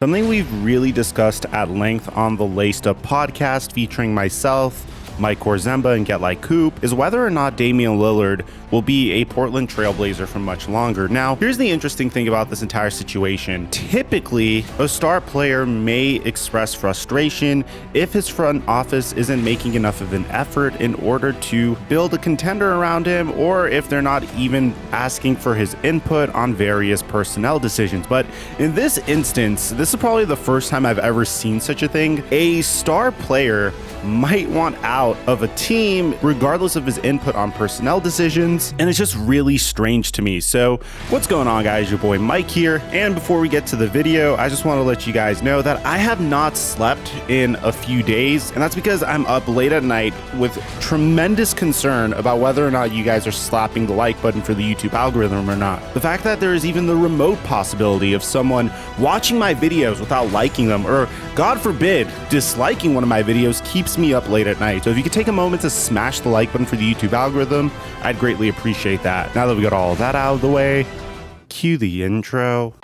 Something we've really discussed at length on the Laced Up podcast featuring myself, Mike Korzemba, and Get Like Coop is whether or not Damian Lillard will be a Portland Trailblazer for much longer. Now, here's the interesting thing about this entire situation. Typically, a star player may express frustration if his front office isn't making enough of an effort in order to build a contender around him, or if they're not even asking for his input on various personnel decisions. But in this instance, this is probably the first time I've ever seen such a thing. A star player might want out of a team regardless of his input on personnel decisions, and it's just really strange to me. So what's going on, guys? Your boy Mike here, and before we get to the video, I just want to let you guys know that I have not slept in a few days, and that's because I'm up late at night with tremendous concern about whether or not you guys are slapping the like button for the YouTube algorithm or not. The fact that there is even the remote possibility of someone watching my videos without liking them, or God forbid, disliking one of my videos, keeps me up late at night. So if you could take a moment to smash the like button for the YouTube algorithm, I'd greatly appreciate that. Now that we got all of that out of the way, cue the intro.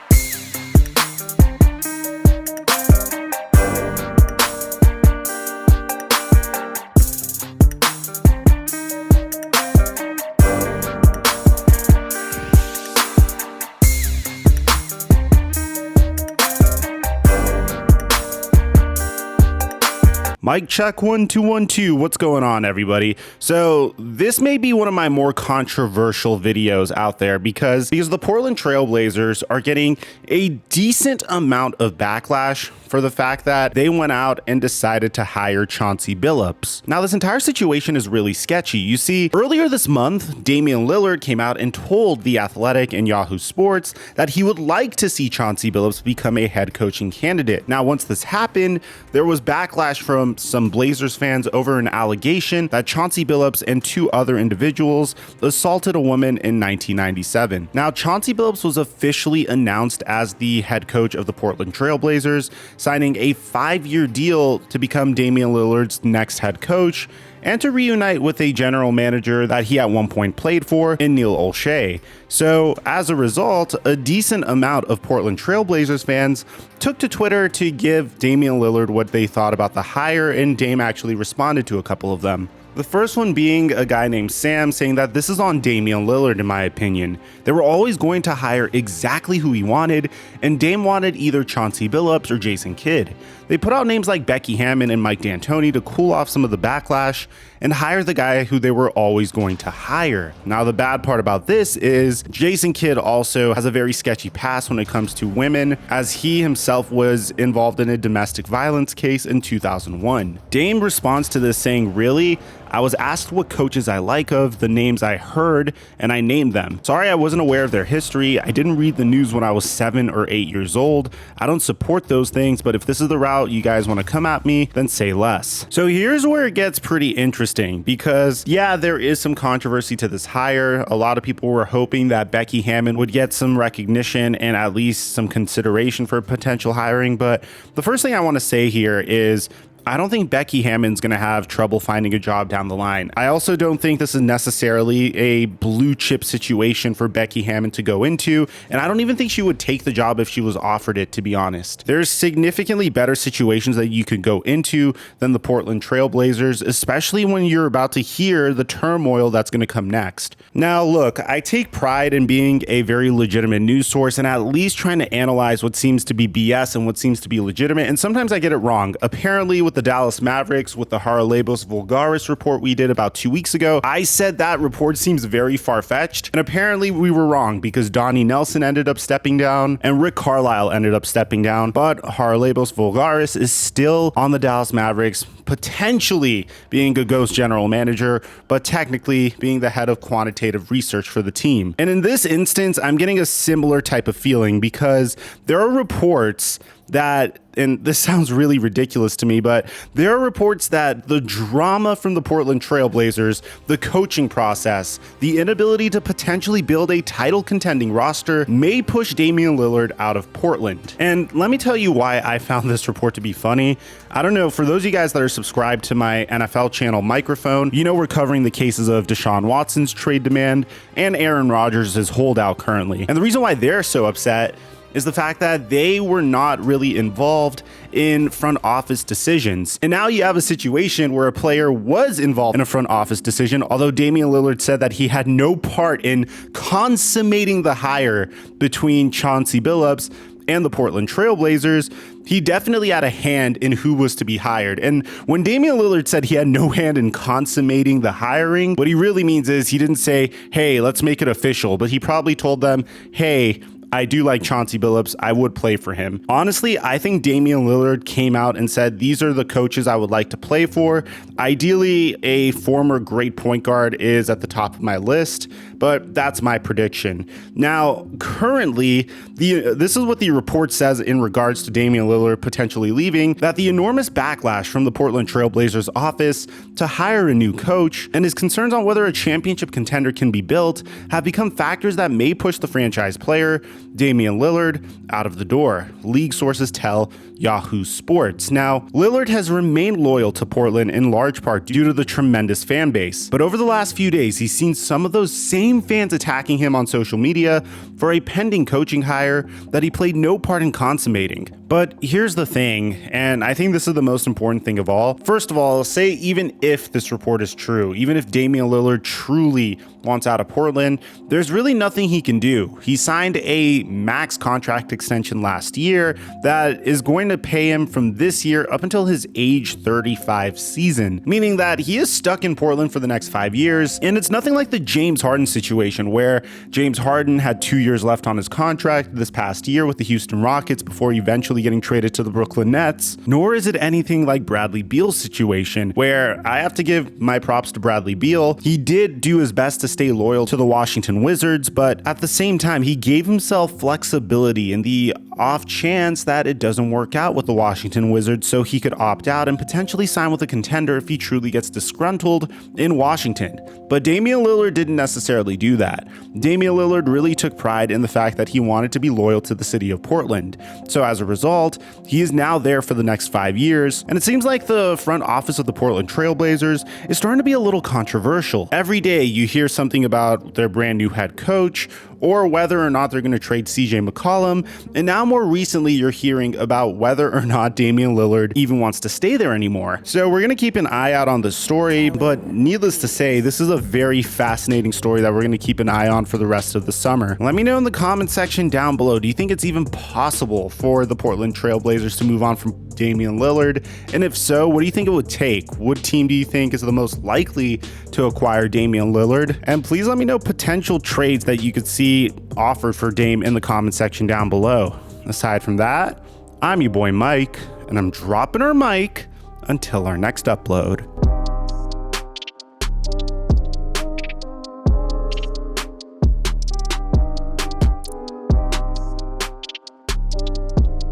Mic check 1 2 1 2. What's going on, everybody? So this may be one of my more controversial videos out there because the Portland Trailblazers are getting a decent amount of backlash for the fact that they went out and decided to hire Chauncey Billups. Now, this entire situation is really sketchy. You see, earlier this month, Damian Lillard came out and told The Athletic and Yahoo Sports that he would like to see Chauncey Billups become a head coaching candidate. Now, once this happened, there was backlash from some Blazers fans over an allegation that Chauncey Billups and two other individuals assaulted a woman in 1997. Now, Chauncey Billups was officially announced as the head coach of the Portland Trailblazers, signing a 5-year deal to become Damian Lillard's next head coach and to reunite with a general manager that he at one point played for in Neil Olshey. So as a result, a decent amount of Portland Trailblazers fans took to Twitter to give Damian Lillard what they thought about the hire, and Dame actually responded to a couple of them. The first one being a guy named Sam saying that this is on Damian Lillard, in my opinion. They were always going to hire exactly who he wanted, and Dame wanted either Chauncey Billups or Jason Kidd. They put out names like Becky Hammon and Mike D'Antoni to cool off some of the backlash and hire the guy who they were always going to hire. Now, the bad part about this is Jason Kidd also has a very sketchy past when it comes to women, as he himself was involved in a domestic violence case in 2001. Dame responds to this saying, "Really? I was asked what coaches I like of the names I heard, and I named them. Sorry, I wasn't aware of their history. I didn't read the news when I was 7 or 8 years old. I don't support those things, but if this is the route you guys want to come at me, then say less." So here's where it gets pretty interesting, because yeah, there is some controversy to this hire. A lot of people were hoping that Becky Hammon would get some recognition and at least some consideration for potential hiring. But the first thing I want to say here is I don't think Becky Hammon's going to have trouble finding a job down the line. I also don't think this is necessarily a blue chip situation for Becky Hammon to go into, and I don't even think she would take the job if she was offered it, to be honest. There's significantly better situations that you could go into than the Portland Trailblazers, especially when you're about to hear the turmoil that's going to come next. Now, look, I take pride in being a very legitimate news source and at least trying to analyze what seems to be BS and what seems to be legitimate, and sometimes I get it wrong. Apparently, with the Dallas Mavericks, with the Haralabos Vulgaris report we did about 2 weeks ago, I said that report seems very far-fetched, and apparently we were wrong because Donnie Nelson ended up stepping down and Rick Carlisle ended up stepping down, but Haralabos Vulgaris is still on the Dallas Mavericks, potentially being a ghost general manager, but technically being the head of quantitative research for the team. And in this instance, I'm getting a similar type of feeling because there are reports that, and this sounds really ridiculous to me, but there are reports that the drama from the Portland Trailblazers, the coaching process, the inability to potentially build a title contending roster may push Damian Lillard out of Portland. And let me tell you why I found this report to be funny. I don't know, for those of you guys that are subscribed to my NFL channel Microphone, you know we're covering the cases of Deshaun Watson's trade demand and Aaron Rodgers' holdout currently. And the reason why they're so upset is the fact that they were not really involved in front office decisions. And now you have a situation where a player was involved in a front office decision, although Damian Lillard said that he had no part in consummating the hire between Chauncey Billups and the Portland Trail Blazers. He definitely had a hand in who was to be hired. And when Damian Lillard said he had no hand in consummating the hiring, what he really means is he didn't say, hey, let's make it official, but he probably told them, hey, I do like Chauncey Billups. I would play for him. Honestly, I think Damian Lillard came out and said, these are the coaches I would like to play for. Ideally, a former great point guard is at the top of my list, but that's my prediction. Now, currently, this is what the report says in regards to Damian Lillard potentially leaving, that the enormous backlash from the Portland Trail Blazers office to hire a new coach and his concerns on whether a championship contender can be built have become factors that may push the franchise player, Damian Lillard, out of the door, league sources tell Yahoo Sports. Now, Lillard has remained loyal to Portland in large part due to the tremendous fan base, but over the last few days, he's seen some of those same fans attacking him on social media for a pending coaching hire that he played no part in consummating. But here's the thing, and I think this is the most important thing of all. First of all, say even if this report is true, even if Damian Lillard truly wants out of Portland, there's really nothing he can do. He signed a max contract extension last year that is going to pay him from this year up until his age 35 season, meaning that he is stuck in Portland for the next 5 years. And it's nothing like the James Harden situation where James Harden had 2 years left on his contract this past year with the Houston Rockets before eventually getting traded to the Brooklyn Nets, nor is it anything like Bradley Beal's situation, where I have to give my props to Bradley Beal. He did do his best to stay loyal to the Washington Wizards, but at the same time, he gave himself flexibility in the off chance that it doesn't work out with the Washington Wizards, so he could opt out and potentially sign with a contender if he truly gets disgruntled in Washington. But Damian Lillard didn't necessarily do that. Damian Lillard really took pride in the fact that he wanted to be loyal to the city of Portland. So as a result, he is now there for the next 5 years, and it seems like the front office of the Portland Trail Blazers is starting to be a little controversial. Every day you hear something about their brand new head coach, or whether or not they're going to trade CJ McCollum, and now more recently you're hearing about whether or not Damian Lillard even wants to stay there anymore. So we're going to keep an eye out on this story, but needless to say, this is a very fascinating story that we're going to keep an eye on for the rest of the summer. Let me know in the comment section down below, do you think it's even possible for the Portland Trail Blazers to move on from Damian Lillard? And if so, what do you think it would take? What team do you think is the most likely to acquire Damian Lillard? And please let me know potential trades that you could see offered for Dame in the comment section down below. Aside from that, I'm your boy Mike, and I'm dropping our mic until our next upload.